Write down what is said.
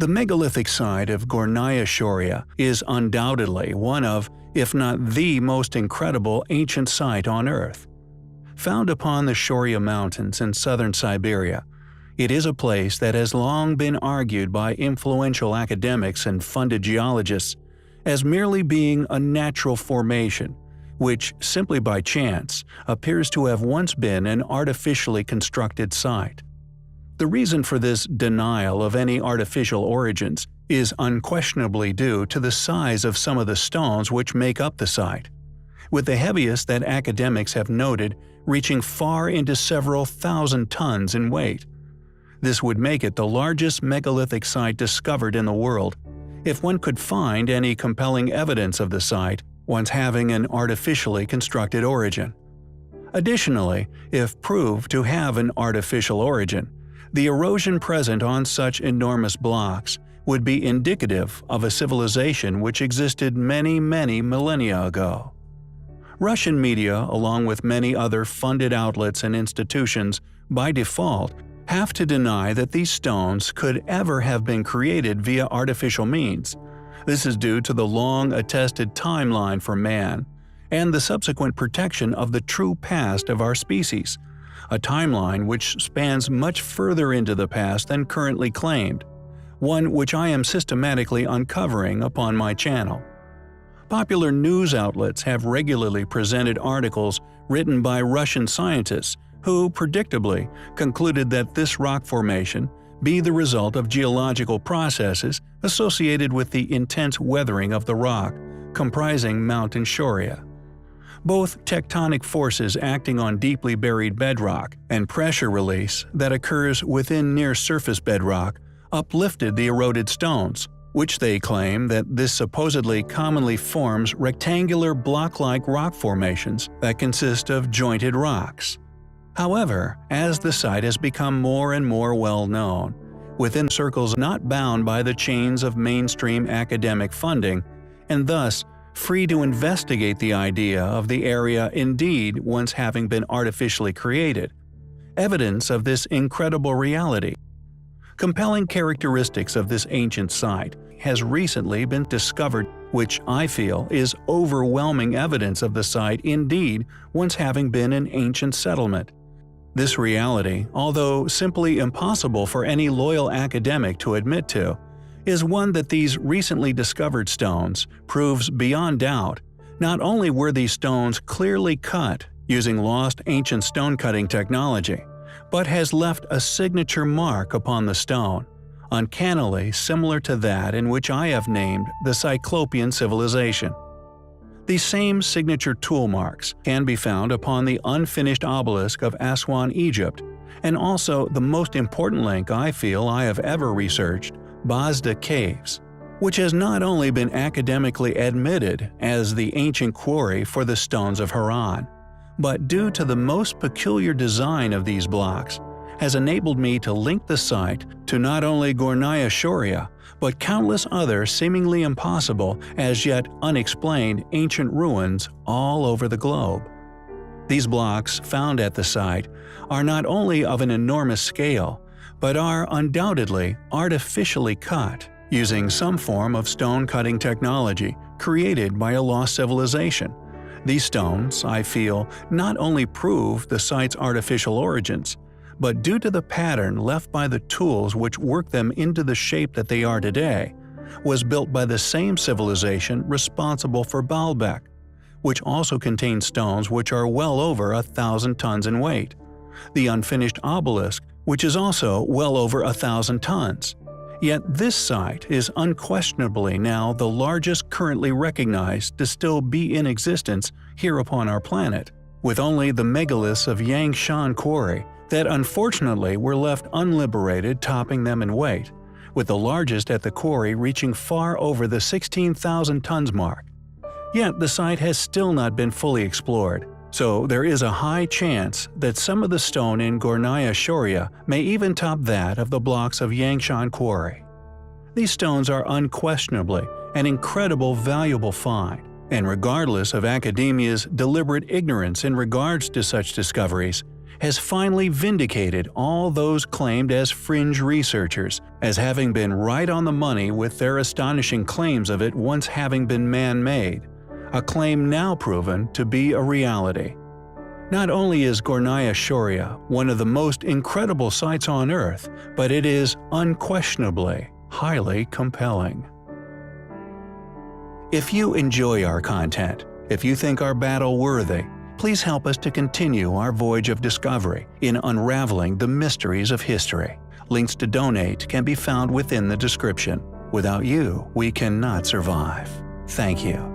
The megalithic site of Gonaya, Shoria is undoubtedly one of, if not the most incredible ancient site on Earth. Found upon the Shoria Mountains in southern Siberia, it is a place that has long been argued by influential academics and funded geologists as merely being a natural formation, which, simply by chance, appears to have once been an artificially constructed site. The reason for this denial of any artificial origins is unquestionably due to the size of some of the stones which make up the site, with the heaviest that academics have noted reaching far into several thousand tons in weight. This would make it the largest megalithic site discovered in the world, if one could find any compelling evidence of the site once having an artificially constructed origin. Additionally, if proved to have an artificial origin, the erosion present on such enormous blocks would be indicative of a civilization which existed many millennia ago. Russian media, along with many other funded outlets and institutions, by default, have to deny that these stones could ever have been created via artificial means. This is due to the long-attested timeline for man, and the subsequent protection of the true past of our species, a timeline which spans much further into the past than currently claimed, one which I am systematically uncovering upon my channel. Popular news outlets have regularly presented articles written by Russian scientists who, predictably, concluded that this rock formation be the result of geological processes associated with the intense weathering of the rock comprising Mountain Shoria. Both tectonic forces acting on deeply buried bedrock and pressure release that occurs within near-surface bedrock uplifted the eroded stones, which they claim that this supposedly commonly forms rectangular block-like rock formations that consist of jointed rocks. However, as the site has become more and more well known, within circles not bound by the chains of mainstream academic funding, and thus free to investigate the idea of the area indeed once having been artificially created, evidence of this incredible reality. Compelling characteristics of this ancient site has recently been discovered, which I feel is overwhelming evidence of the site indeed once having been an ancient settlement. This reality, although simply impossible for any loyal academic to admit to, is one that these recently discovered stones proves beyond doubt. Not only were these stones clearly cut using lost ancient stone-cutting technology, but has left a signature mark upon the stone, uncannily similar to that in which I have named the Cyclopean civilization. These same signature tool marks can be found upon the unfinished obelisk of Aswan, Egypt, and also the most important link I feel I have ever researched, Bazda Caves, which has not only been academically admitted as the ancient quarry for the stones of Haran, but due to the most peculiar design of these blocks, has enabled me to link the site to not only Gornaya Shoria, but countless other seemingly impossible, as yet unexplained ancient ruins all over the globe. These blocks found at the site are not only of an enormous scale, but are undoubtedly artificially cut using some form of stone-cutting technology created by a lost civilization. These stones, I feel, not only prove the site's artificial origins, but due to the pattern left by the tools which work them into the shape that they are today, was built by the same civilization responsible for Baalbek, which also contains stones which are well over 1,000 tons in weight, the unfinished obelisk, which is also well over 1,000 tons. Yet this site is unquestionably now the largest currently recognized to still be in existence here upon our planet, with only the megaliths of Yangshan Quarry that unfortunately were left unliberated topping them in weight, with the largest at the quarry reaching far over the 16,000 tons mark. Yet the site has still not been fully explored, so there is a high chance that some of the stone in Gornaya Shoria may even top that of the blocks of Yangshan Quarry. These stones are unquestionably an incredible valuable find, and regardless of academia's deliberate ignorance in regards to such discoveries, has finally vindicated all those claimed as fringe researchers as having been right on the money with their astonishing claims of it once having been man-made, a claim now proven to be a reality. Not only is Gonaya Shoria one of the most incredible sights on Earth, but it is unquestionably highly compelling. If you enjoy our content, if you think our battle worthy, please help us to continue our voyage of discovery in unraveling the mysteries of history. Links to donate can be found within the description. Without you, we cannot survive. Thank you.